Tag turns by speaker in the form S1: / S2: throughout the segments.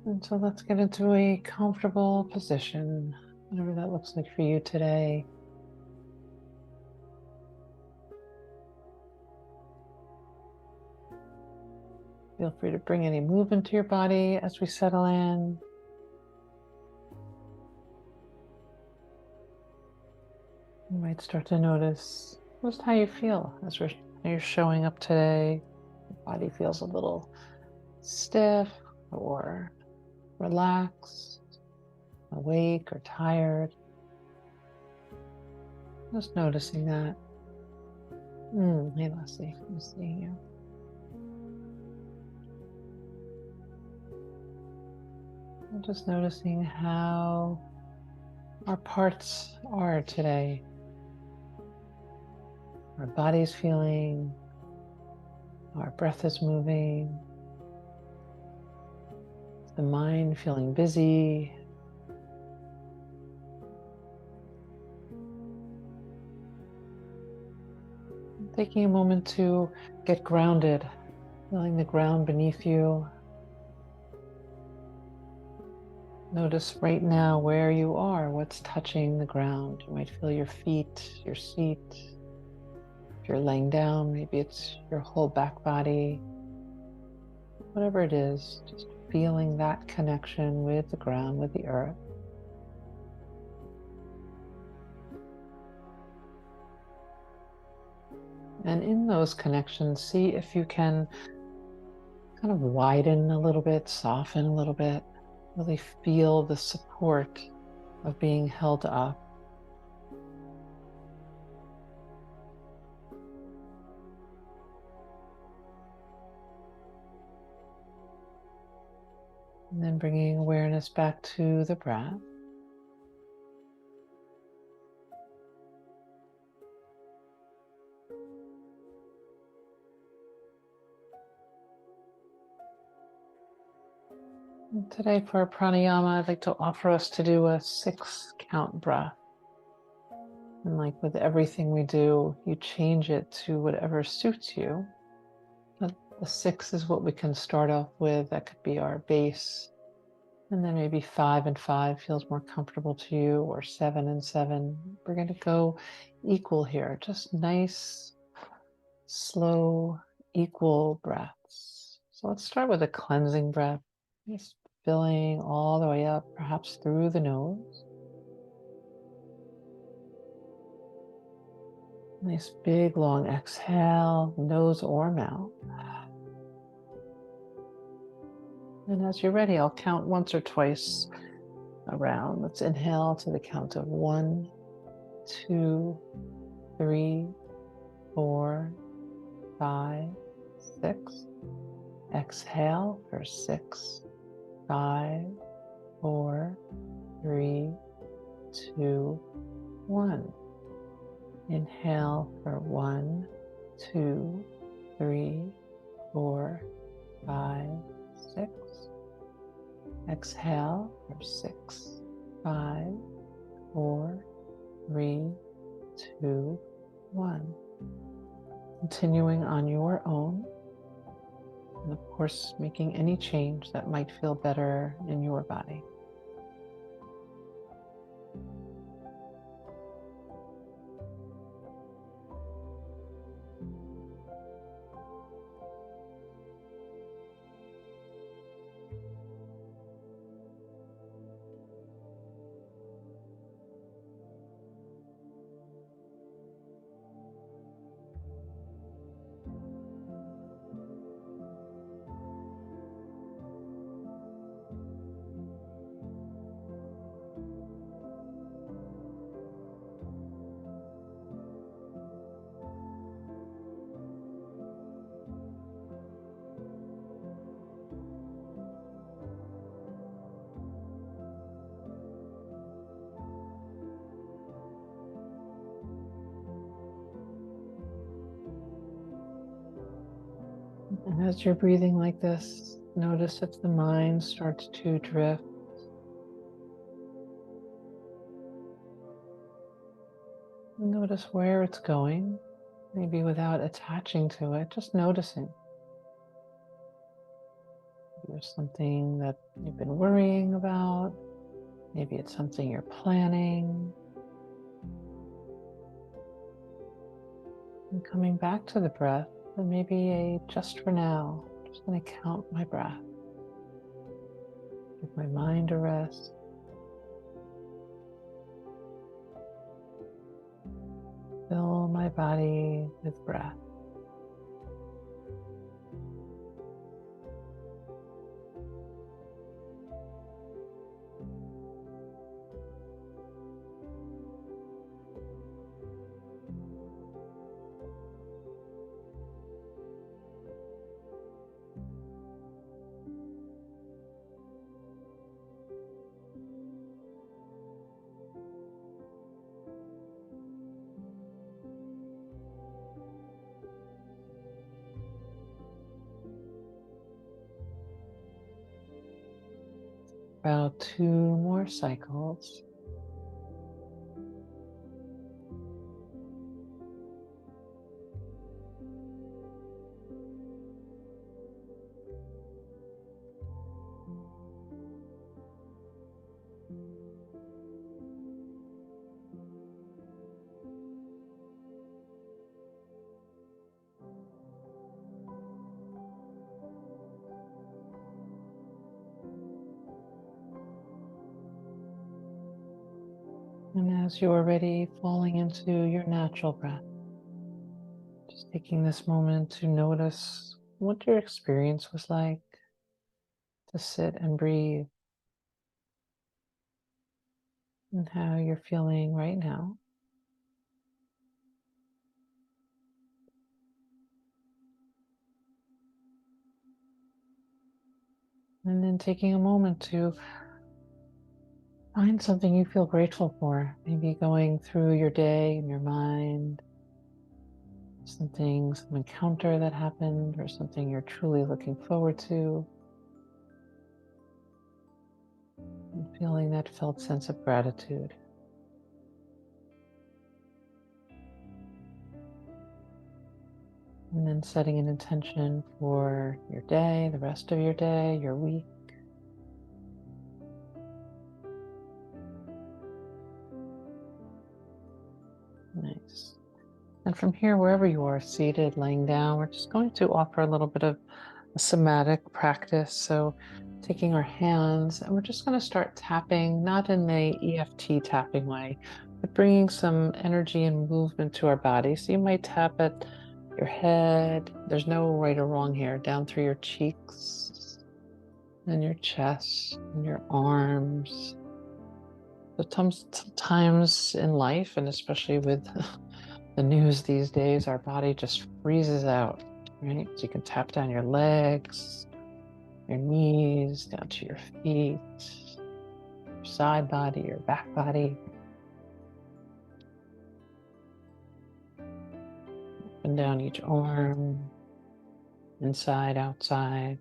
S1: And so let's get into a comfortable position, whatever that looks like for you today. Feel free to bring any movement to your body as we settle in. You might start to notice just how you feel as you're showing up today. Your body feels a little stiff or relaxed, awake or tired. Just noticing that. Hey, Leslie, I'm seeing you. I'm just noticing how our parts are today. Our body's feeling, our breath is moving, the mind feeling busy. Taking a moment to get grounded, feeling the ground beneath you. Notice right now where you are, what's touching the ground. You might feel your feet, your seat. If you're laying down, maybe it's your whole back body. Whatever it is, just feeling that connection with the ground, with the earth. And in those connections, see if you can kind of widen a little bit, soften a little bit, really feel the support of being held up. And then bringing awareness back to the breath. And today for our pranayama, I'd like to offer us to do a 6-count breath. And like with everything we do, you change it to whatever suits you. But the 6 is what we can start off with. That could be our base. And then maybe 5 and 5 feels more comfortable to you, or 7 and 7. We're going to go equal here, just nice, slow, equal breaths. So let's start with a cleansing breath, just filling all the way up, perhaps through the nose. Nice big long exhale, nose or mouth. And as you're ready, I'll count once or twice around. Let's inhale to the count of 1, 2, 3, 4, 5, 6. Exhale for 6, 5, 4, 3, 2, 1. Inhale for 1, 2, 3, 4, 5, 6. Exhale for 6, 5, 4, 3, 2, 1. Continuing on your own, and of course, making any change that might feel better in your body. And as you're breathing like this, notice if the mind starts to drift. Notice where it's going, maybe without attaching to it, just noticing. there's something that you've been worrying about. Maybe it's something you're planning. And coming back to the breath, and maybe a just for now, just going to count my breath. Give my mind a rest. Fill my body with breath. About 2 more cycles. And as you're ready, falling into your natural breath, just taking this moment to notice what your experience was like to sit and breathe and how you're feeling right now. And then taking a moment to find something you feel grateful for, maybe going through your day in your mind, some encounter that happened or something you're truly looking forward to, and feeling that felt sense of gratitude. And then setting an intention for your day, the rest of your day, your week. Nice. And from here, wherever you are, seated, laying down, we're just going to offer a little bit of a somatic practice. So taking our hands, and we're just going to start tapping, not in the EFT tapping way, but bringing some energy and movement to our body. So you might tap at your head. There's no right or wrong here. Down through your cheeks and your chest and your arms. Sometimes in life, and especially with the news these days, our body just freezes out, right? So you can tap down your legs, your knees, down to your feet, your side body, your back body, up and down each arm, inside, outside.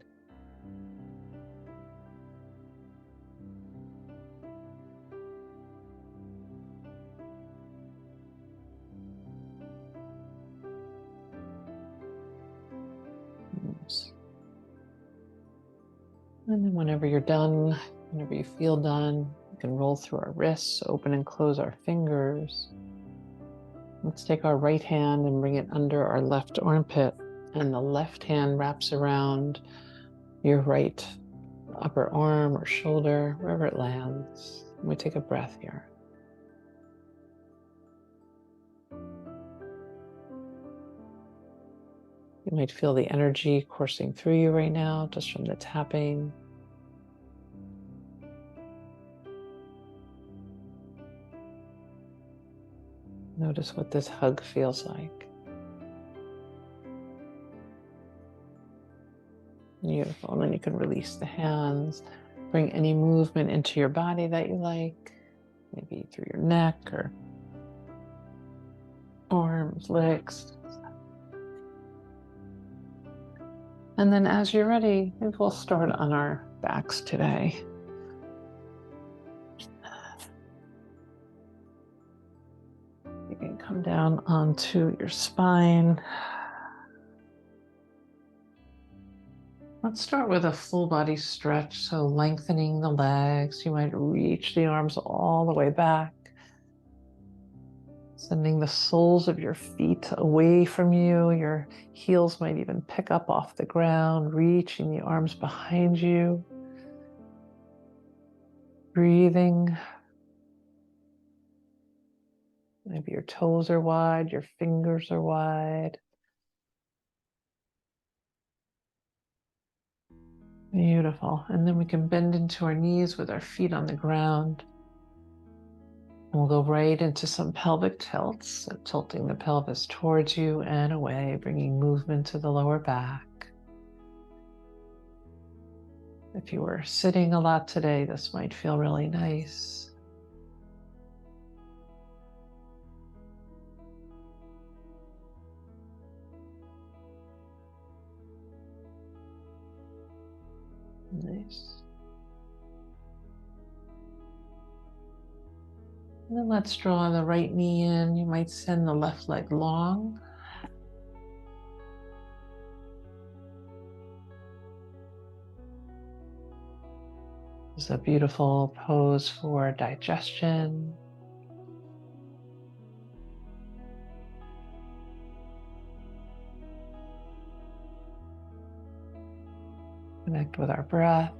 S1: And then whenever you're done, whenever you feel done, you can roll through our wrists, open and close our fingers. Let's take our right hand and bring it under our left armpit, and the left hand wraps around your right upper arm or shoulder, wherever it lands. And we take a breath here. You might feel the energy coursing through you right now, just from the tapping. Notice what this hug feels like. Beautiful. And then you can release the hands, bring any movement into your body that you like, maybe through your neck or arms, legs. And then as you're ready, maybe we'll start on our backs today. You can come down onto your spine. Let's start with a full body stretch. So lengthening the legs. You might reach the arms all the way back. Sending the soles of your feet away from you. Your heels might even pick up off the ground, reaching the arms behind you. Breathing. Maybe your toes are wide, your fingers are wide. Beautiful. And then we can bend into our knees with our feet on the ground. And we'll go right into some pelvic tilts, so tilting the pelvis towards you and away, bringing movement to the lower back. If you were sitting a lot today, this might feel really nice. Nice. And then let's draw the right knee in. You might send the left leg long. It's a beautiful pose for digestion. Connect with our breath.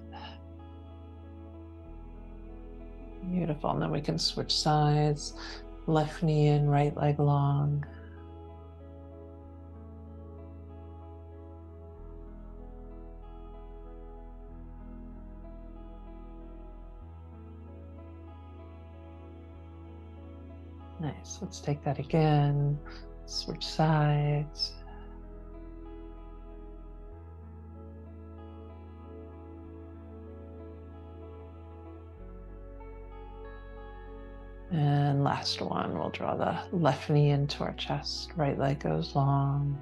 S1: Beautiful. And then we can switch sides. Left knee in, right leg long. Nice. Let's take that again. Switch sides. And last one, we'll draw the left knee into our chest. Right leg goes long.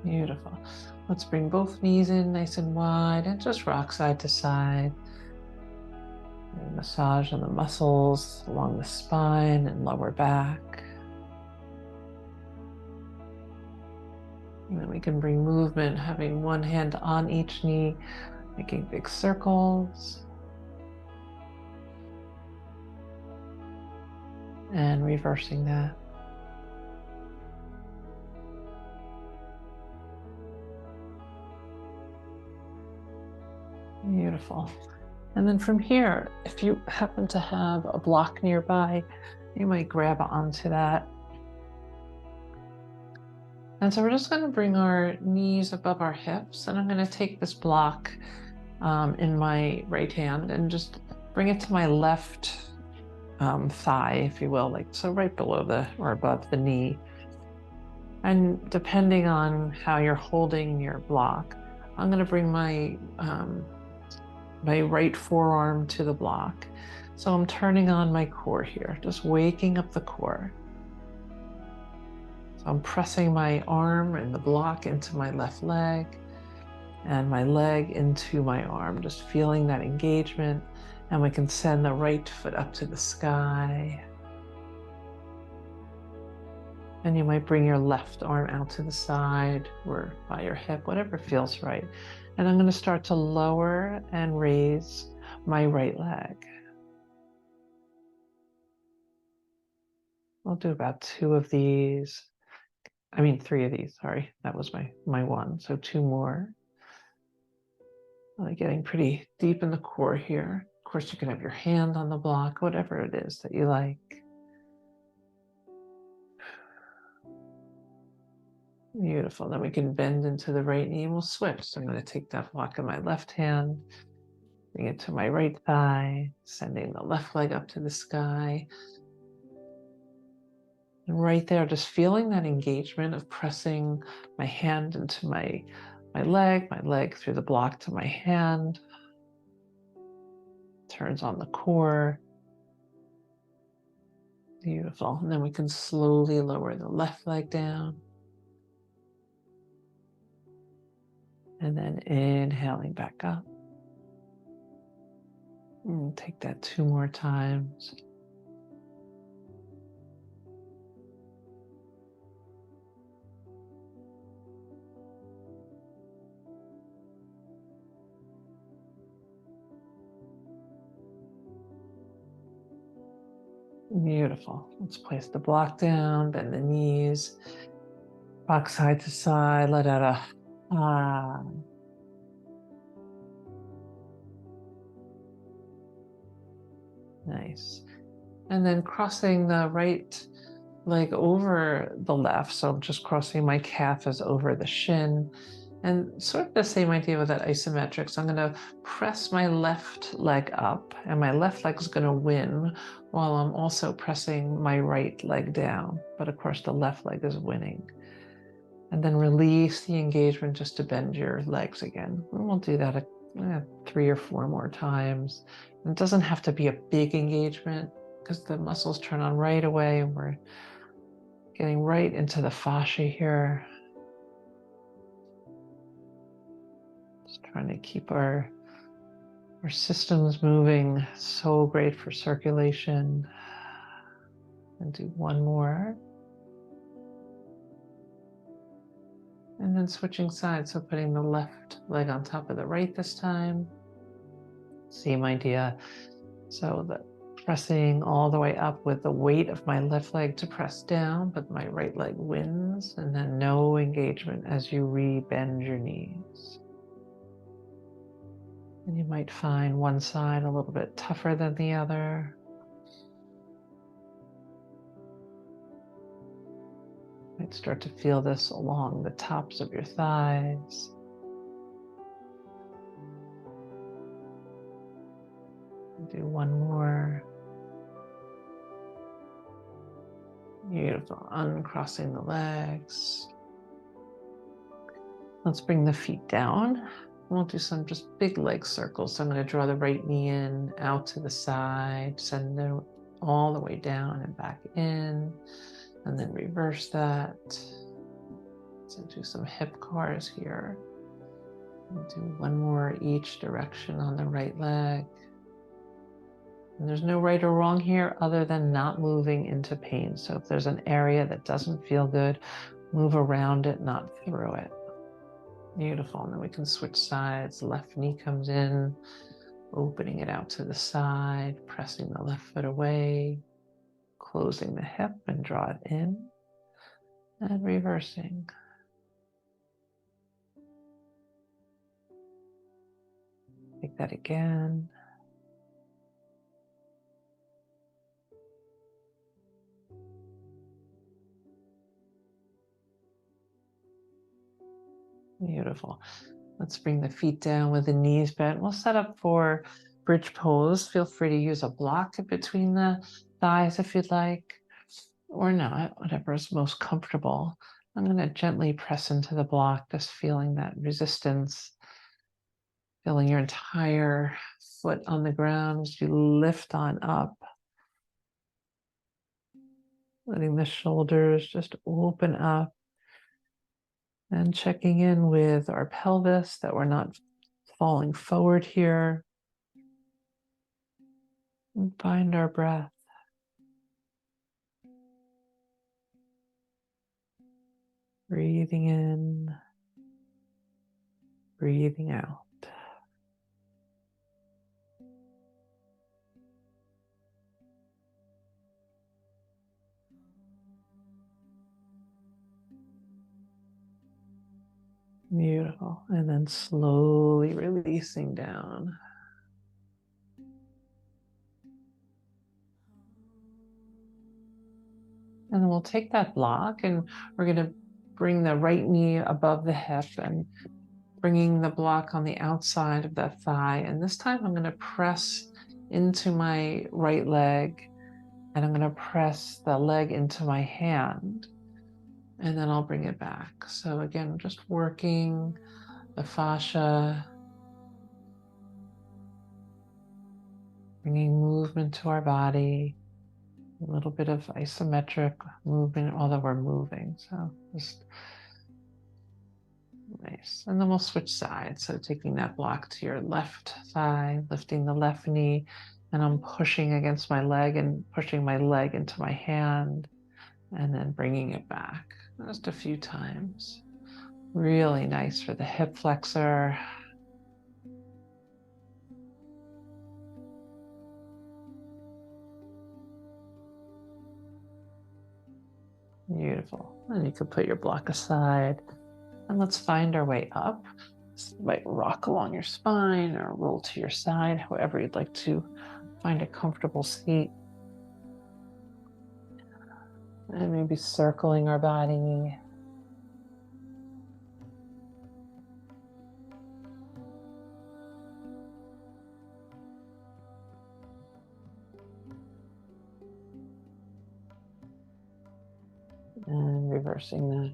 S1: Beautiful. Let's bring both knees in nice and wide and just rock side to side. Massage on the muscles along the spine and lower back. And then we can bring movement, having one hand on each knee, making big circles. And reversing that. Beautiful. And then from here, if you happen to have a block nearby, you might grab onto that. And so we're just going to bring our knees above our hips, and I'm going to take this block in my right hand and just bring it to my left thigh, if you will, like so right below the or above the knee. And depending on how you're holding your block, I'm going to bring my my right forearm to the block. So I'm turning on my core here, just waking up the core. So I'm pressing my arm and the block into my left leg and my leg into my arm, just feeling that engagement. And we can send the right foot up to the sky. And you might bring your left arm out to the side or by your hip, whatever feels right. And I'm going to start to lower and raise my right leg. I'll do about 2 of these. I mean, 3 of these, sorry. That was my one. So 2 more. Really getting pretty deep in the core here. Of course, you can have your hand on the block, whatever it is that you like. Beautiful. Then we can bend into the right knee and we'll switch. So I'm going to take that block in my left hand, bring it to my right thigh, sending the left leg up to the sky. And right there, just feeling that engagement of pressing my hand into my leg through the block to my hand. Turns on the core. Beautiful. And then we can slowly lower the left leg down. And then inhaling back up. And take that 2 more times. Beautiful. Let's place the block down, bend the knees, rock side to side, let out a ah. Nice. And then crossing the right leg over the left. So I'm just crossing my calf is over the shin. And sort of the same idea with that isometric. So I'm going to press my left leg up, and my left leg is going to win while I'm also pressing my right leg down. But of course, the left leg is winning. And then release the engagement just to bend your legs again. And we'll do that 3 or 4 more times. And it doesn't have to be a big engagement because the muscles turn on right away, and we're getting right into the fascia here. Just trying to keep our systems moving. So great for circulation. And do one more. And then switching sides. So putting the left leg on top of the right this time. Same idea. So the pressing all the way up with the weight of my left leg to press down, but my right leg wins. And then no engagement as you re-bend your knees. And you might find one side a little bit tougher than the other. You might start to feel this along the tops of your thighs. Do one more. Beautiful. Uncrossing the legs. Let's bring the feet down. We'll do some just big leg circles. So I'm going to draw the right knee in, out to the side, send it all the way down and back in, and then reverse that. So do some hip cars here. We'll do one more each direction on the right leg. And there's no right or wrong here other than not moving into pain. So if there's an area that doesn't feel good, move around it, not through it. Beautiful. And then we can switch sides. Left knee comes in, opening it out to the side, pressing the left foot away, closing the hip and draw it in, and reversing. Take that again. Beautiful. Let's bring the feet down with the knees bent. We'll set up for bridge pose. Feel free to use a block between the thighs if you'd like, or not, whatever is most comfortable. I'm going to gently press into the block, just feeling that resistance, feeling your entire foot on the ground as you lift on up. Letting the shoulders just open up. And checking in with our pelvis, that we're not falling forward here. And find our breath. Breathing in, breathing out. Beautiful. And then slowly releasing down. And then we'll take that block and we're going to bring the right knee above the hip and bringing the block on the outside of that thigh. And this time I'm going to press into my right leg, and I'm going to press the leg into my hand, and then I'll bring it back. So again, just working the fascia, bringing movement to our body, a little bit of isometric movement, although we're moving. So just nice. And then we'll switch sides. So taking that block to your left thigh, lifting the left knee, and I'm pushing against my leg and pushing my leg into my hand, and then bringing it back just a few times. Really nice for the hip flexor. Beautiful. And you can put your block aside. And let's find our way up. This might rock along your spine or roll to your side, however you'd like to find a comfortable seat. And maybe circling our body. And reversing that.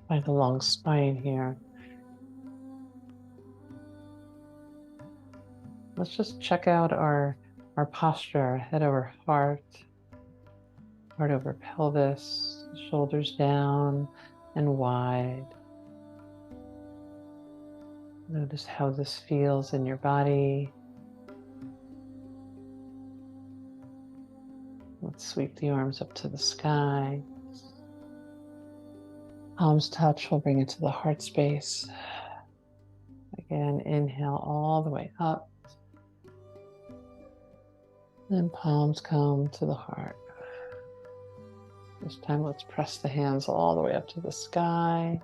S1: Find a long spine here. Let's just check out our posture, head over heart, heart over pelvis, shoulders down and wide. Notice how this feels in your body. Let's sweep the arms up to the sky. Palms touch, we'll bring it to the heart space. Again, inhale all the way up. And palms come to the heart. This time, let's press the hands all the way up to the sky.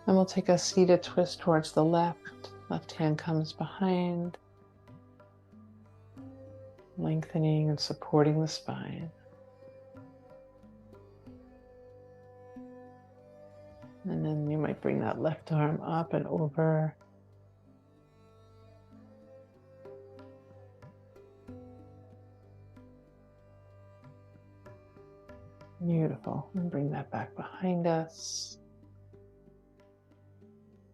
S1: And we'll take a seated twist towards the left. Left hand comes behind, lengthening and supporting the spine. And then you might bring that left arm up and over. Beautiful. And bring that back behind us.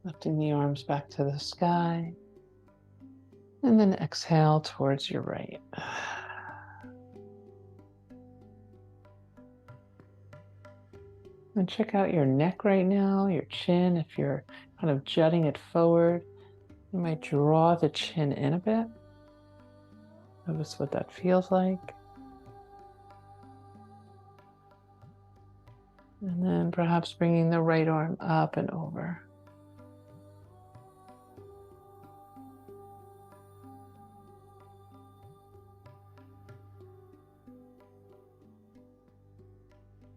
S1: Lifting the arms back to the sky. And then exhale towards your right. And check out your neck right now, your chin. If you're kind of jutting it forward, you might draw the chin in a bit. Notice what that feels like. And then perhaps bringing the right arm up and over.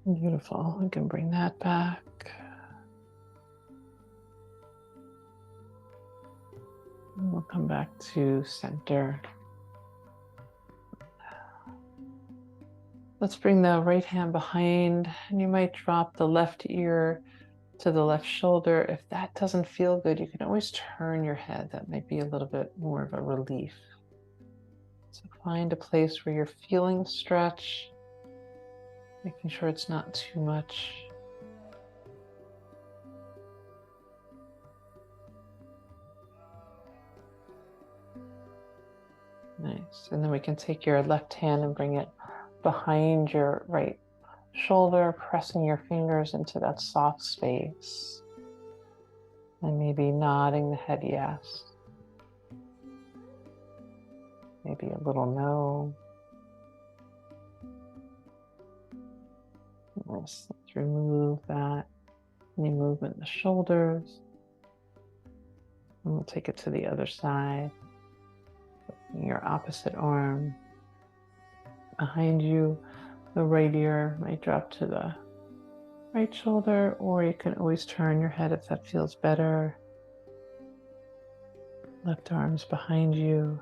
S1: Beautiful. We can bring that back. And we'll come back to center. Let's bring the right hand behind, and you might drop the left ear to the left shoulder. If that doesn't feel good, you can always turn your head. That might be a little bit more of a relief. So find a place where you're feeling stretch, making sure it's not too much. Nice. And then we can take your left hand and bring it behind your right shoulder, pressing your fingers into that soft space. And maybe nodding the head yes. Maybe a little no. Let's remove that. Any movement in the shoulders. And we'll take it to the other side. Your opposite arm behind you. The right ear might drop to the right shoulder, or you can always turn your head if that feels better. Left arm's behind you.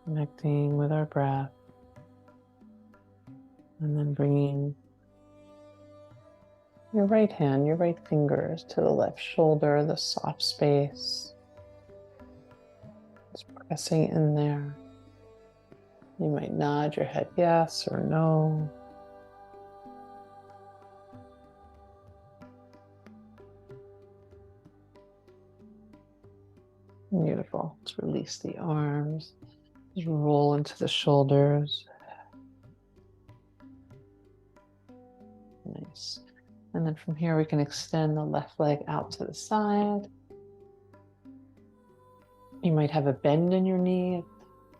S1: Connecting with our breath. And then bringing your right hand, your right fingers to the left shoulder, the soft space. Just pressing in there. You might nod your head yes or no. Beautiful. Let's release the arms. Just roll into the shoulders. Nice. And then from here, we can extend the left leg out to the side. You might have a bend in your knee,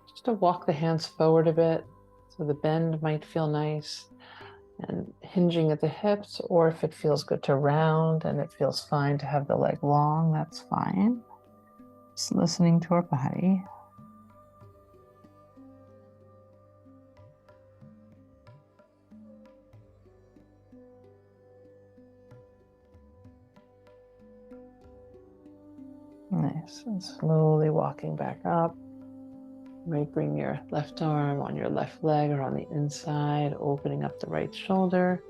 S1: just to walk the hands forward a bit. So the bend might feel nice and hinging at the hips, or if it feels good to round and it feels fine to have the leg long, that's fine. Just listening to our body. Nice. And slowly walking back up. You might bring your left arm on your left leg or on the inside, opening up the right shoulder.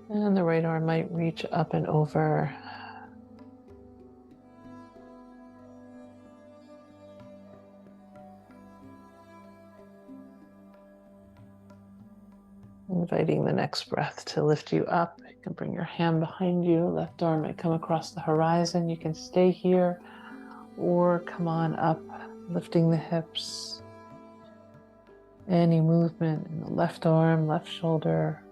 S1: And the right arm might reach up and over. Inviting the next breath to lift you up. You can bring your hand behind you. Left arm might come across the horizon. You can stay here or come on up, lifting the hips. Any movement in the left arm, left shoulder.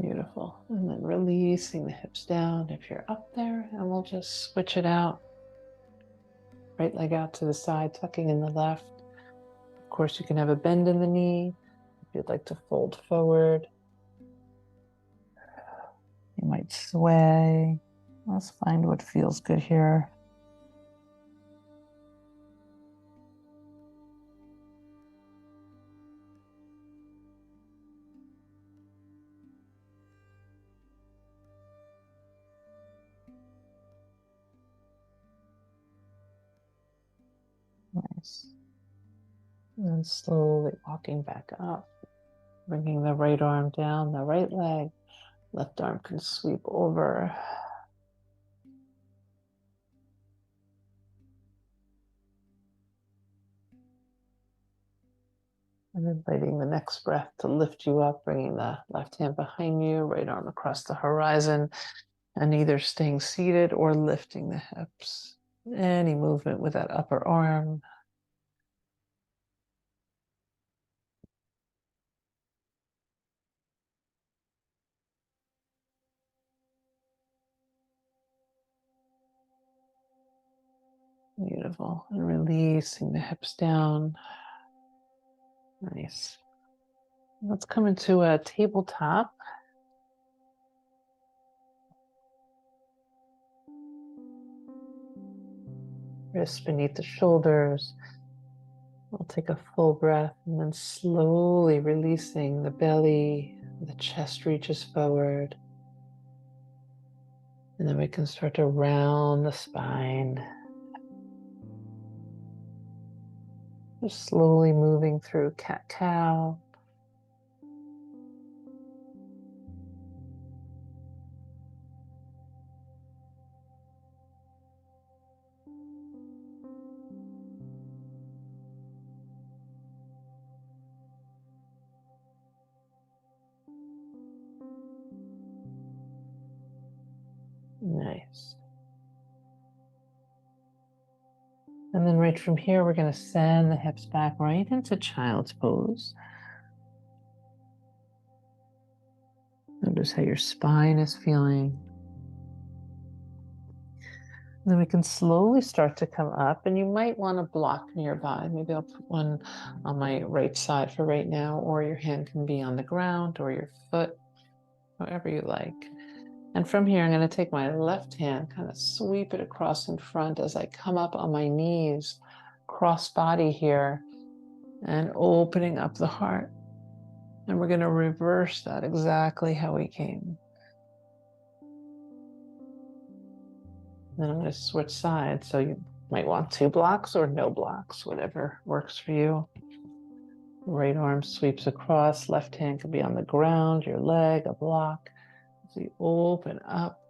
S1: Beautiful. And then releasing the hips down if you're up there, and we'll just switch it out. Right leg out to the side, tucking in the left. Of course, you can have a bend in the knee if you'd like to fold forward. You might sway. Let's find what feels good here. Nice. And then slowly walking back up, bringing the right arm down, the right leg, left arm can sweep over. And inviting the next breath to lift you up, bringing the left hand behind you, right arm across the horizon, and either staying seated or lifting the hips. Any movement with that upper arm. Beautiful. And releasing the hips down. Nice. Let's come into a tabletop. Wrists beneath the shoulders. We'll take a full breath and then slowly releasing the belly, the chest reaches forward. And then we can start to round the spine. Just slowly moving through cat-cow. Nice. And then right from here, we're going to send the hips back right into child's pose. Notice how your spine is feeling. And then we can slowly start to come up, and you might want a block nearby. Maybe I'll put one on my right side for right now, or your hand can be on the ground or your foot, however you like. And from here, I'm going to take my left hand, kind of sweep it across in front as I come up on my knees, cross body here, and opening up the heart. And we're going to reverse that exactly how we came. Then I'm going to switch sides. So you might want 2 blocks or no blocks, whatever works for you. Right arm sweeps across, left hand could be on the ground, your leg, a block. So you open up.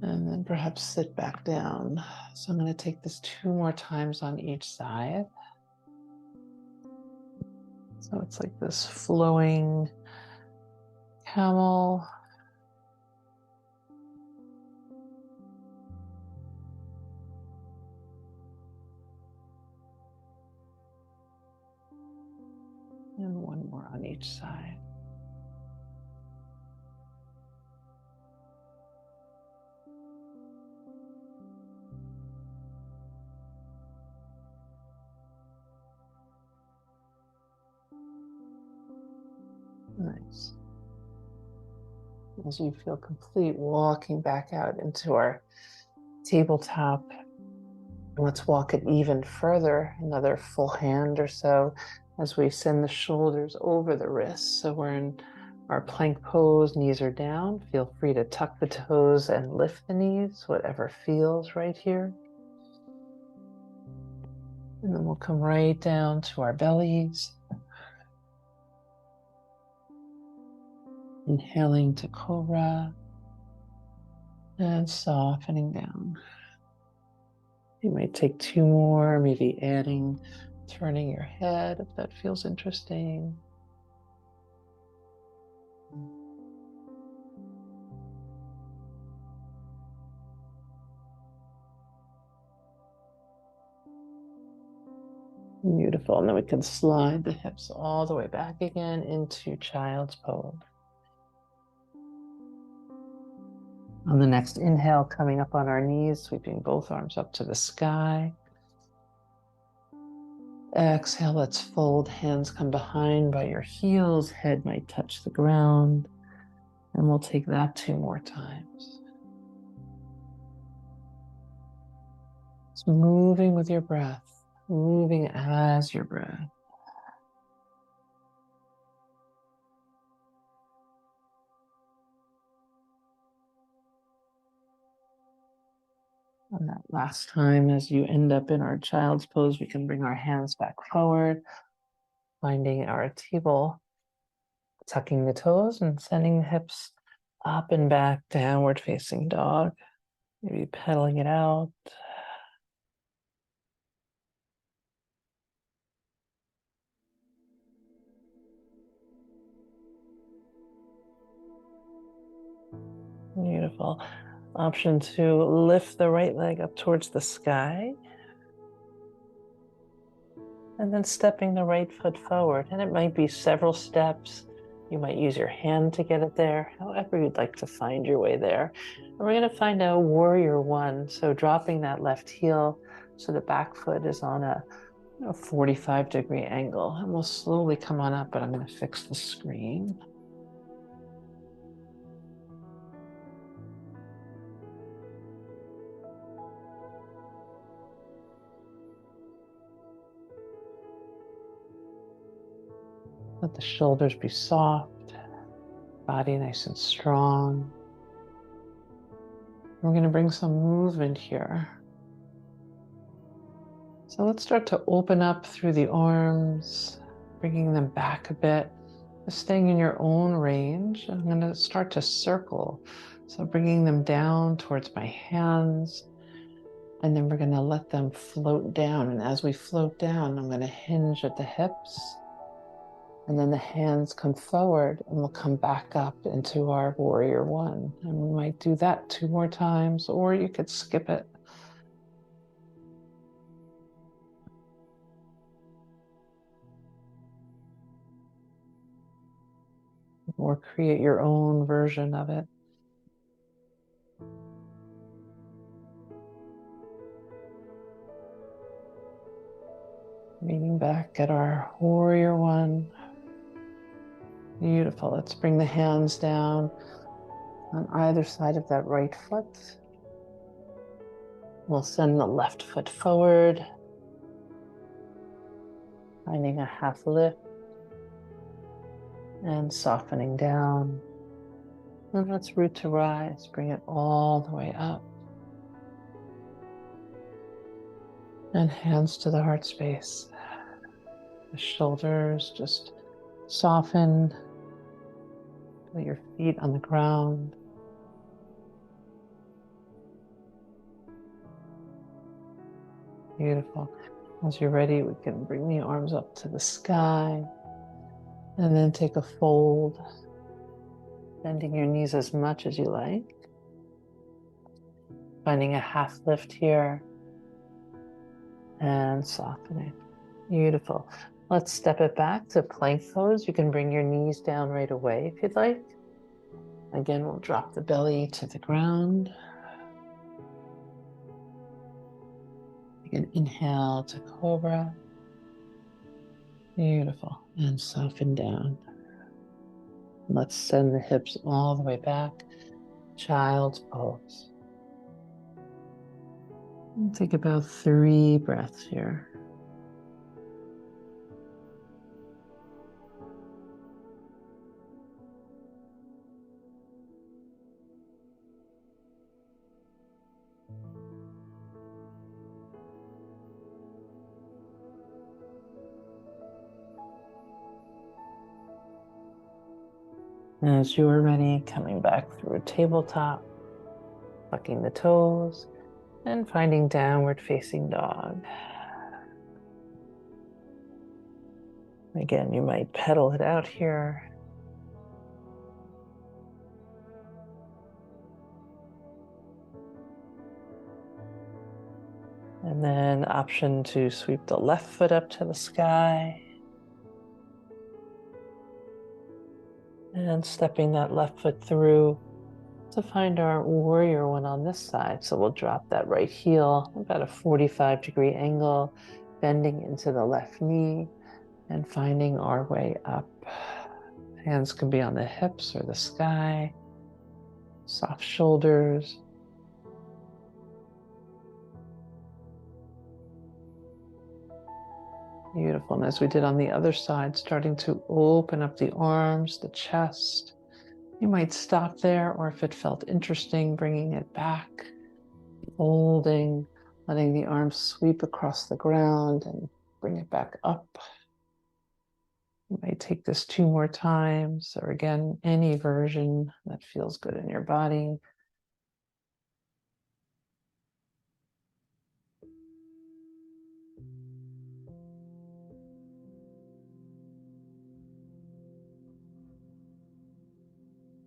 S1: And then perhaps sit back down. So I'm going to take this 2 more times on each side. So it's like this flowing camel. each side. Nice. As you feel complete, walking back out into our tabletop. Let's walk it even further, another full hand or so, as we send the shoulders over the wrists. So we're in our plank pose, knees are down. Feel free to tuck the toes and lift the knees, whatever feels right here. And then we'll come right down to our bellies. Inhaling to cobra and softening down. You might take two more, maybe adding, turning your head if that feels interesting. Beautiful. And then we can slide the hips all the way back again into child's pose. On the next inhale, coming up on our knees, sweeping both arms up to the sky. Exhale, let's fold. Hands come behind by your heels. Head might touch the ground. And we'll take that 2 more times. It's moving with your breath, moving as your breath. And that last time, as you end up in our child's pose, we can bring our hands back forward, finding our table, tucking the toes and sending the hips up and back, downward facing dog. Maybe pedaling it out. Beautiful. Option 2, lift the right leg up towards the sky. And then stepping the right foot forward. And it might be several steps. You might use your hand to get it there, however you'd like to find your way there. And we're going to find a warrior 1. So dropping that left heel so the back foot is on a 45-degree angle. And we'll slowly come on up, but I'm going to fix the screen. Let the shoulders be soft, body nice and strong. We're going to bring some movement here. So let's start to open up through the arms, bringing them back a bit, staying in your own range. I'm going to start to circle. So bringing them down towards my hands, and then we're going to let them float down. And as we float down, I'm going to hinge at the hips. And then the hands come forward and we'll come back up into our warrior 1. And we might do that 2 more times, or you could skip it. Or create your own version of it. Meeting back at our warrior 1. Beautiful. Let's bring the hands down on either side of that right foot. We'll send the left foot forward, finding a half lift and softening down. And let's root to rise, bring it all the way up. And hands to the heart space. The shoulders just soften. Put your feet on the ground. Beautiful. As you're ready, we can bring the arms up to the sky and then take a fold, bending your knees as much as you like. Finding a half lift here and softening. Beautiful. Let's step it back to plank pose. You can bring your knees down right away if you'd like. Again, we'll drop the belly to the ground. You can inhale to cobra. Beautiful. And soften down. Let's send the hips all the way back. Child's pose. And take about 3 breaths here. As you're ready, coming back through a tabletop, tucking the toes, and finding downward facing dog. Again, you might pedal it out here. And then option to sweep the left foot up to the sky. And stepping that left foot through to find our warrior one on this side. So we'll drop that right heel about a 45-degree angle, bending into the left knee and finding our way up. Hands can be on the hips or the sky, soft shoulders. Beautiful. And as we did on the other side, starting to open up the arms, the chest. You might stop there, or if it felt interesting, bringing it back, folding, letting the arms sweep across the ground and bring it back up. You might take this 2 more times, or again, any version that feels good in your body.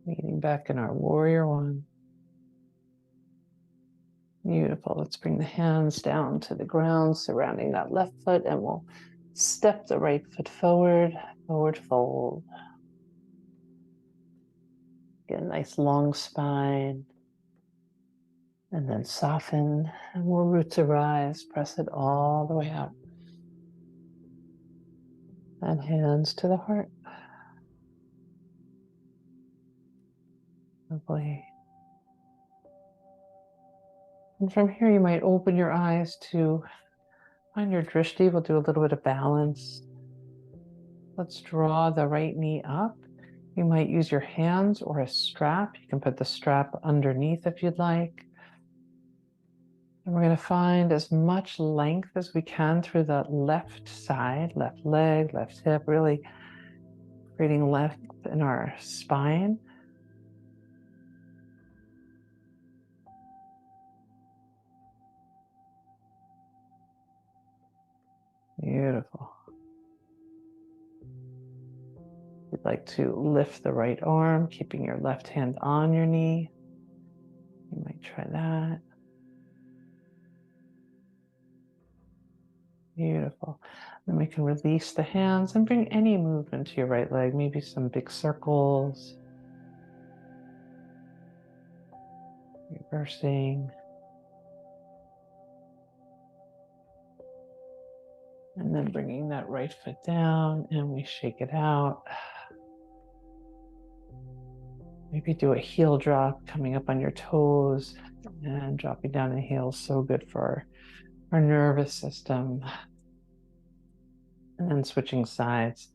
S1: Meeting back in our warrior one. Beautiful. Let's bring the hands down to the ground, surrounding that left foot, and we'll step the right foot forward, forward fold. Get a nice long spine. And then soften, and we'll root to rise, press it all the way up. And hands to the heart. Lovely. And from here, you might open your eyes to find your drishti. We'll do a little bit of balance. Let's draw the right knee up. You might use your hands or a strap. You can put the strap underneath if you'd like. And we're going to find as much length as we can through the left side, left leg, left hip, really creating length in our spine. Beautiful. You'd like to lift the right arm, keeping your left hand on your knee. You might try that. Beautiful. Then we can release the hands and bring any movement to your right leg, maybe some big circles. Reversing. And then bringing that right foot down, and we shake it out. Maybe do a heel drop, coming up on your toes and dropping down in heels. So good for our nervous system. And then switching sides.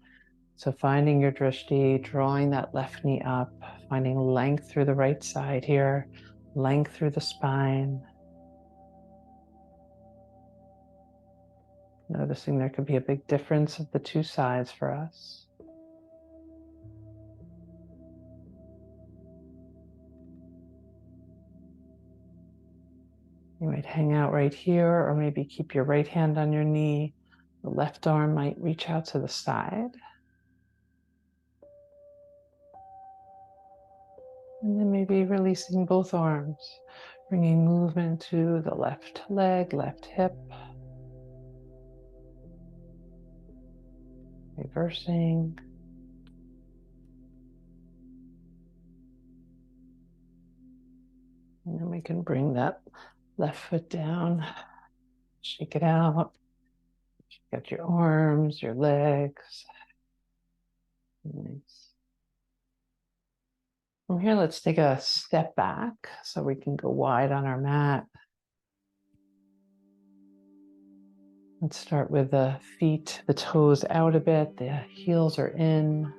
S1: So finding your drishti, drawing that left knee up, finding length through the right side here, length through the spine. Noticing there could be a big difference of the 2 sides for us. You might hang out right here, or maybe keep your right hand on your knee. The left arm might reach out to the side. And then maybe releasing both arms, bringing movement to the left leg, left hip. reversing. And then we can bring that left foot down, shake it out. Shake out your arms, your legs. Nice. From here, let's take a step back so we can go wide on our mat. Let's start with the feet, the toes out a bit, the heels are in,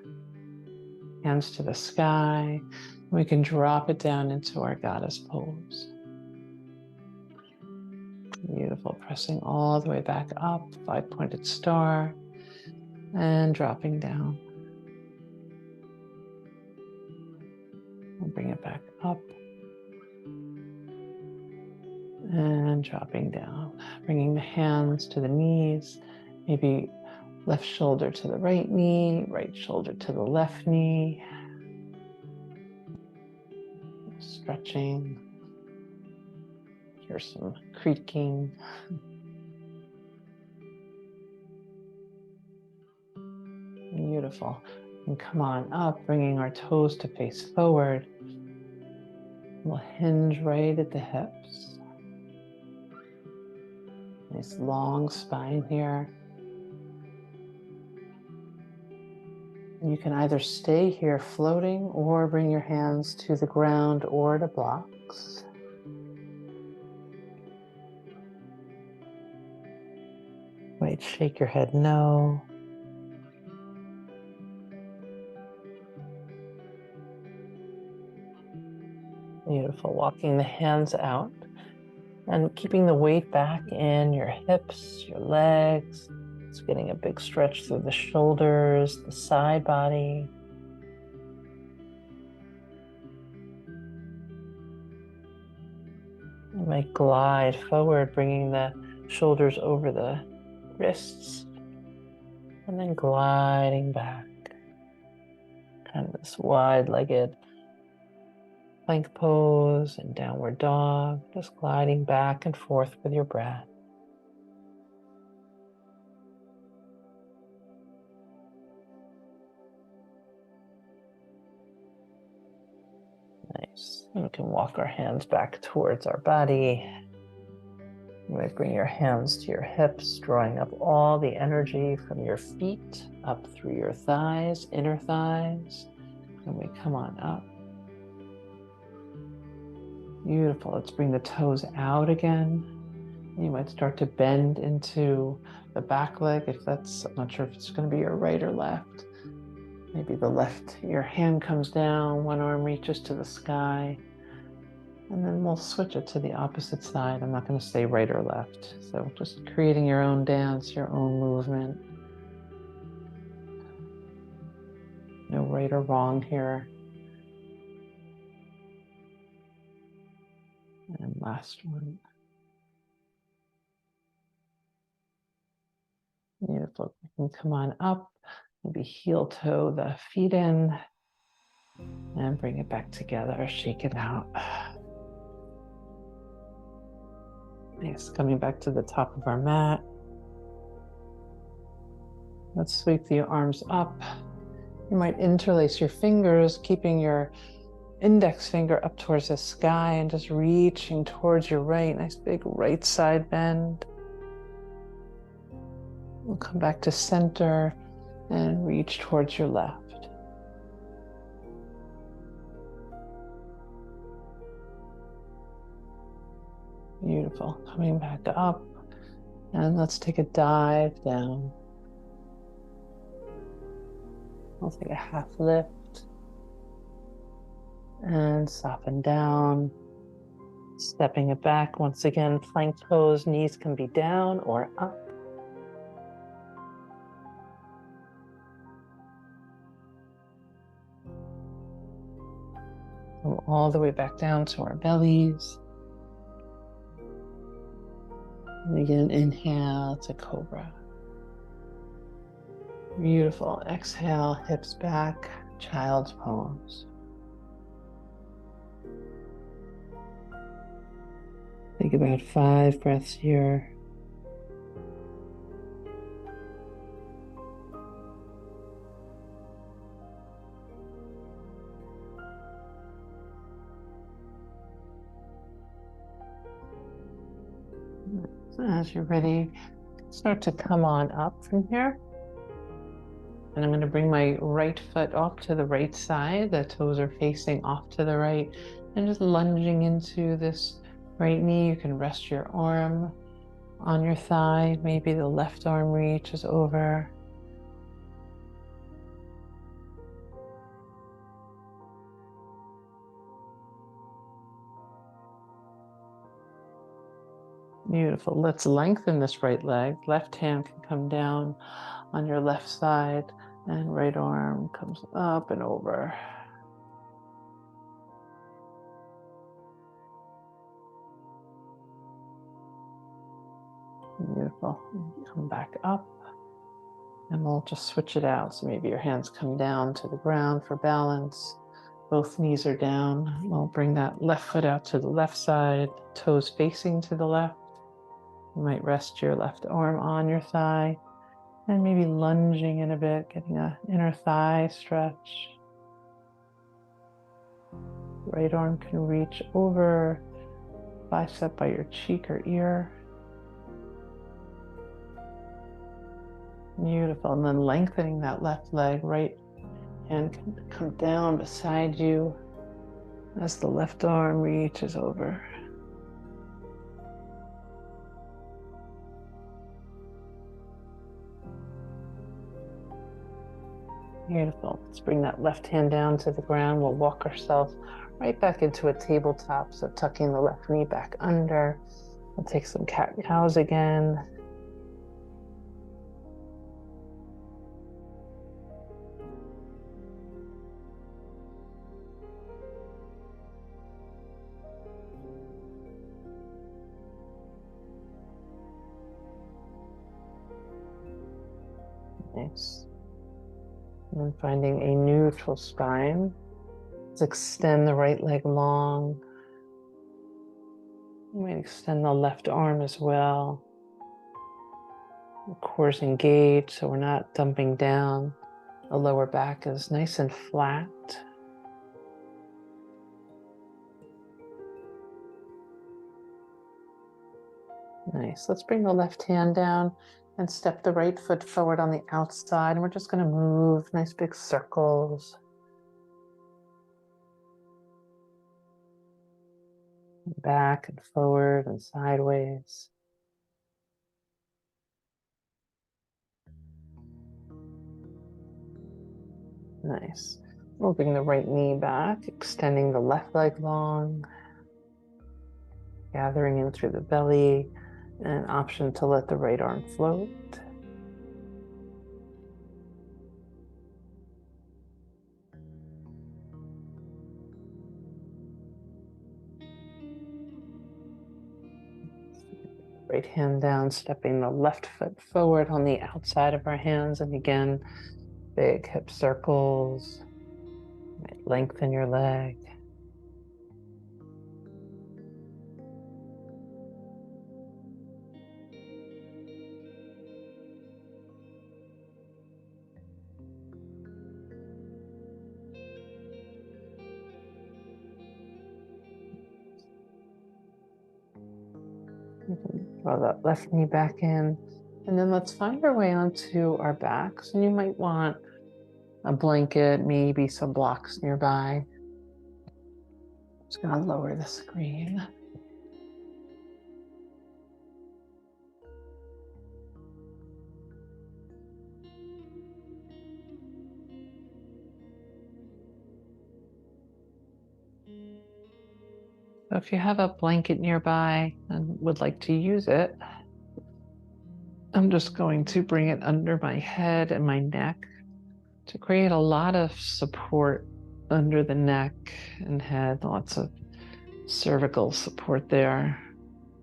S1: hands to the sky. We can drop it down into our goddess pose. Beautiful, pressing all the way back up, 5-pointed star, and dropping down. We'll bring it back up. And dropping down, bringing the hands to the knees, maybe left shoulder to the right knee, right shoulder to the left knee. Stretching. Here's some creaking. Beautiful. And come on up, bringing our toes to face forward. We'll hinge right at the hips. Nice long spine here. And you can either stay here floating or bring your hands to the ground or to blocks. Might shake your head no. Beautiful. Walking the hands out and keeping the weight back in your hips, your legs. It's getting a big stretch through the shoulders, the side body. You might glide forward, bringing the shoulders over the wrists, and then gliding back. Kind of this wide-legged plank pose and downward dog, just gliding back and forth with your breath. Nice. And we can walk our hands back towards our body. You might bring your hands to your hips, drawing up all the energy from your feet up through your thighs, inner thighs. And we come on up. Beautiful. Let's bring the toes out again. You might start to bend into the back leg if that's, I'm not sure if it's going to be your right or left. Maybe the left, your hand comes down, one arm reaches to the sky, and then we'll switch it to the opposite side. I'm not going to say right or left. So just creating your own dance, your own movement. No right or wrong here. And last one. Beautiful. You can come on up, maybe heel toe the feet in, and bring it back together, shake it out. Nice, coming back to the top of our mat. Let's sweep the arms up. You might interlace your fingers, keeping your index finger up towards the sky and just reaching towards your right. Nice big right side bend. We'll come back to center and reach towards your left. Beautiful. Coming back up, and let's take a dive down. I'll take a half lift and soften down, stepping it back. Once again, plank pose, knees can be down or up. Come all the way back down to our bellies. And again, inhale to cobra. Beautiful. Exhale, hips back, child's pose. Take about 5 breaths here. So as you're ready, start to come on up from here. And I'm going to bring my right foot off to the right side. The toes are facing off to the right. And just lunging into this right knee. You can rest your arm on your thigh. Maybe the left arm reaches over. Beautiful. Let's lengthen this right leg. Left hand can come down on your left side, and right arm comes up and over. Beautiful. Come back up, and we'll just switch it out. So maybe your hands come down to the ground for balance. Both knees are down. We'll bring that left foot out to the left side, toes facing to the left. You might rest your left arm on your thigh, and maybe lunging in a bit, getting an inner thigh stretch. Right arm can reach over, bicep by your cheek or ear. Beautiful. And then lengthening that left leg, right hand can come down beside you as the left arm reaches over. Beautiful. Let's bring that left hand down to the ground. We'll walk ourselves right back into a tabletop. So tucking the left knee back under. We'll take some cat-cows again. Nice. And then finding a neutral spine. Let's extend the right leg long. You might extend the left arm as well. The core's engaged, so we're not dumping down. The lower back is nice and flat. Nice. Let's bring the left hand down and step the right foot forward on the outside. And we're just going to move nice big circles. Back and forward and sideways. Nice. We'll bring the right knee back, extending the left leg long, gathering in through the belly, and an option to let the right arm float. Right hand down, stepping the left foot forward on the outside of our hands. And again, big hip circles. Lengthen your leg. You can draw that left knee back in. And then let's find our way onto our backs. And you might want a blanket, maybe some blocks nearby. Just gonna lower the screen. So if you have a blanket nearby and would like to use it, I'm just going to bring it under my head and my neck to create a lot of support under the neck and head, lots of cervical support there.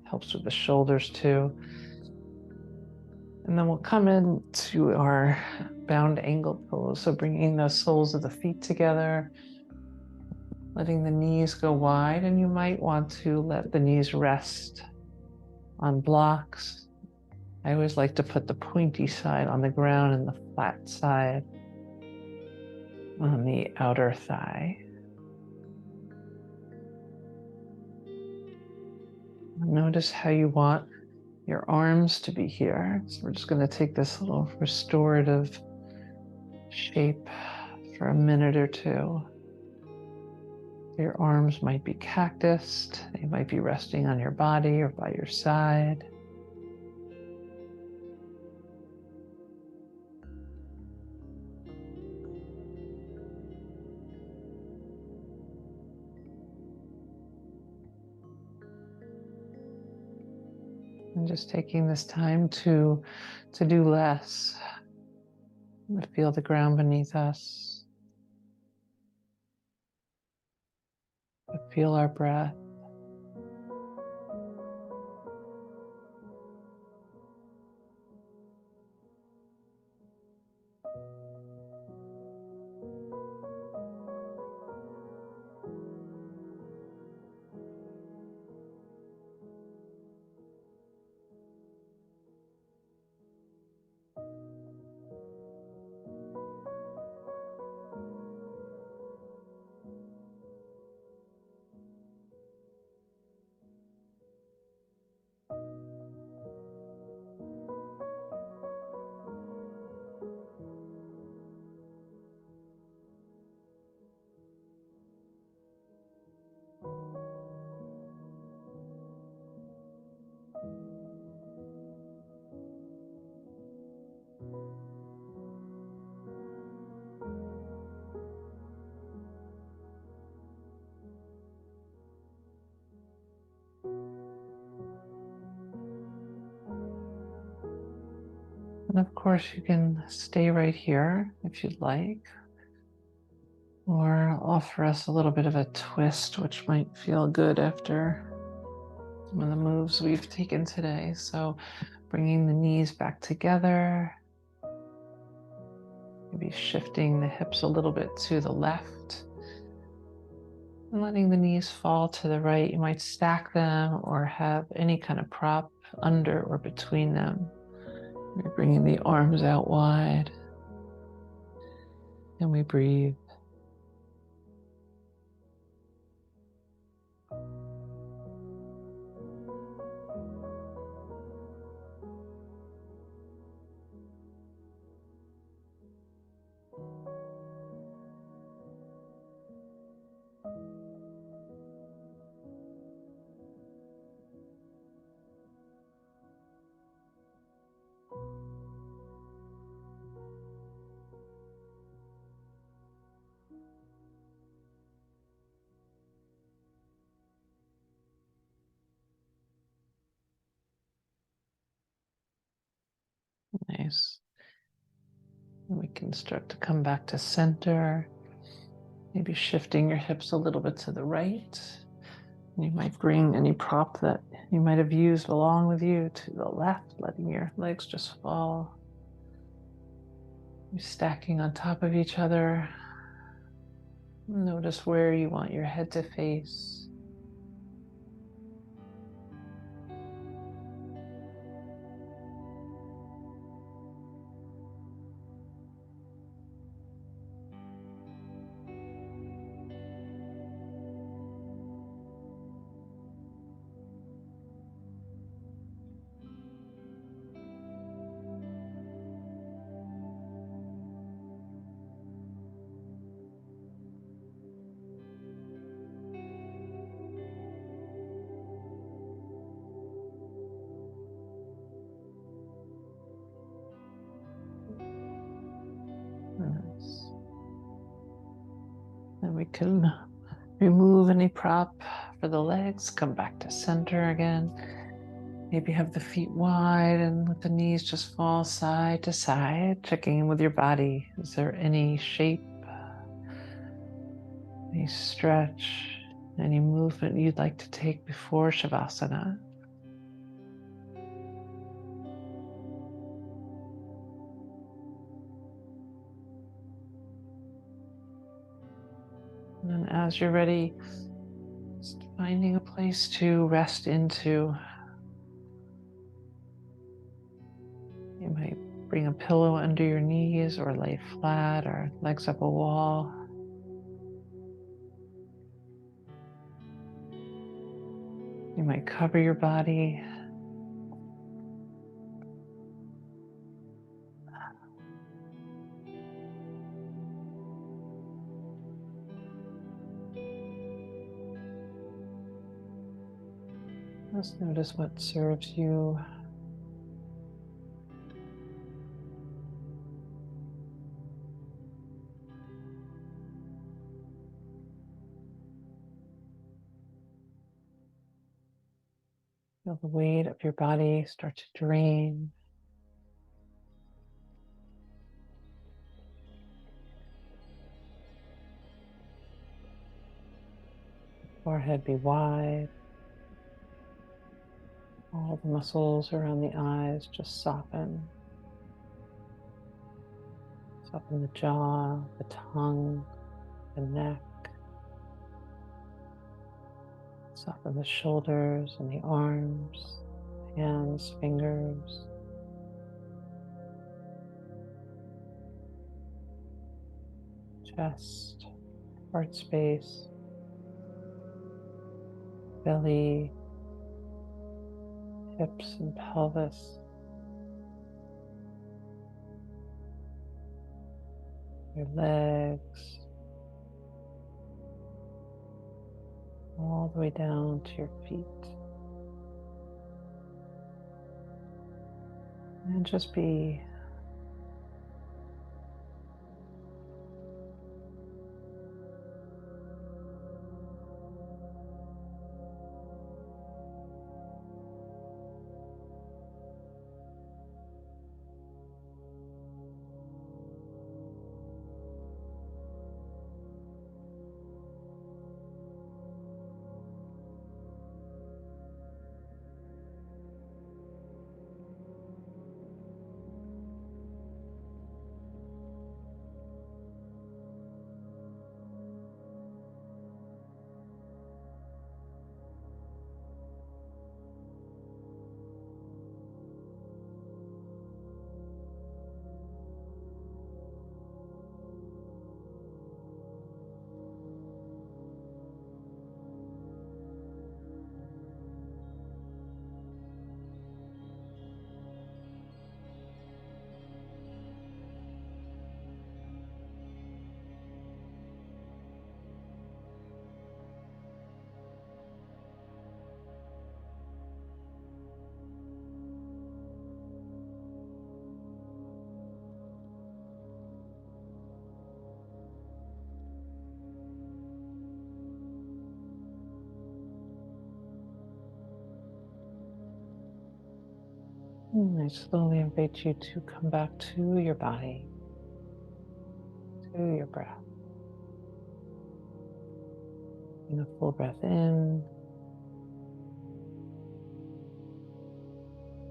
S1: Helps with the shoulders too. And then we'll come into our bound angle pose. So bringing the soles of the feet together, letting the knees go wide, and you might want to let the knees rest on blocks. I always like to put the pointy side on the ground and the flat side on the outer thigh. Notice how you want your arms to be here. So we're just going to take this little restorative shape for a minute or two. Your arms might be cactused. They might be resting on your body or by your side. And just taking this time to do less. To feel the ground beneath us. To feel our breath. And of course, you can stay right here if you'd like, or offer us a little bit of a twist, which might feel good after some of the moves we've taken today. So bringing the knees back together, maybe shifting the hips a little bit to the left, and letting the knees fall to the right. You might stack them or have any kind of prop under or between them. We're bringing the arms out wide, and we breathe. Nice. And we can start to come back to center, maybe shifting your hips a little bit to the right. You might bring any prop that you might have used along with you to the left, letting your legs just fall. You're stacking on top of each other. Notice where you want your head to face. Nice. And we can remove any prop for the legs, come back to center again. Maybe have the feet wide and let the knees just fall side to side, checking in with your body. Is there any shape, any stretch, any movement you'd like to take before Shavasana? And then as you're ready, just finding a place to rest into. You might bring a pillow under your knees or lay flat or legs up a wall. You might cover your body. Just notice what serves you. Feel the weight of your body start to drain. Forehead be wide. All the muscles around the eyes just soften. Soften the jaw, the tongue, the neck. Soften the shoulders and the arms, hands, fingers. Chest, heart space, belly, hips and pelvis. Your legs, all the way down to your feet. And just be I slowly invite you to come back to your body, to your breath. Bring a full breath in,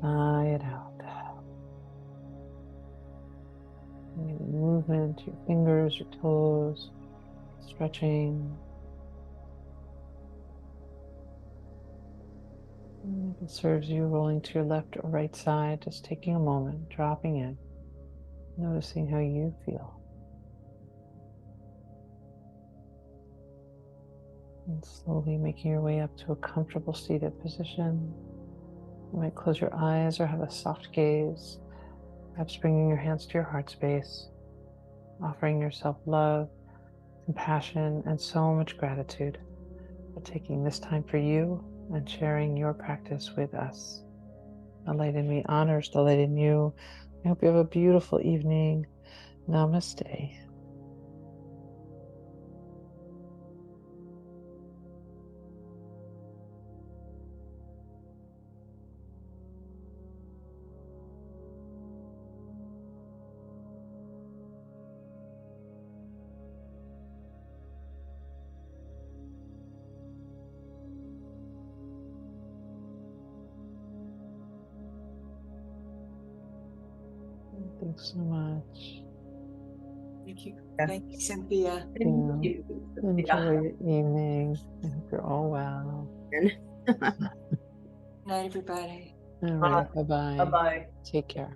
S1: sigh it out. Any movement, your fingers, your toes, stretching. And if it serves you, rolling to your left or right side, just taking a moment, dropping in, noticing how you feel. And slowly making your way up to a comfortable seated position. You might close your eyes or have a soft gaze. Perhaps bringing your hands to your heart space, offering yourself love, compassion, and so much gratitude for taking this time for you and sharing your practice with us. The light in me honors the light in you. I hope you have a beautiful evening. Namaste. Thanks so much.
S2: Thank you. Thank you, Cynthia.
S1: Thank you. Enjoy your evening. I hope you're all well.
S2: Good night, everybody.
S1: All right. Bye-bye.
S3: Bye-bye.
S1: Take care.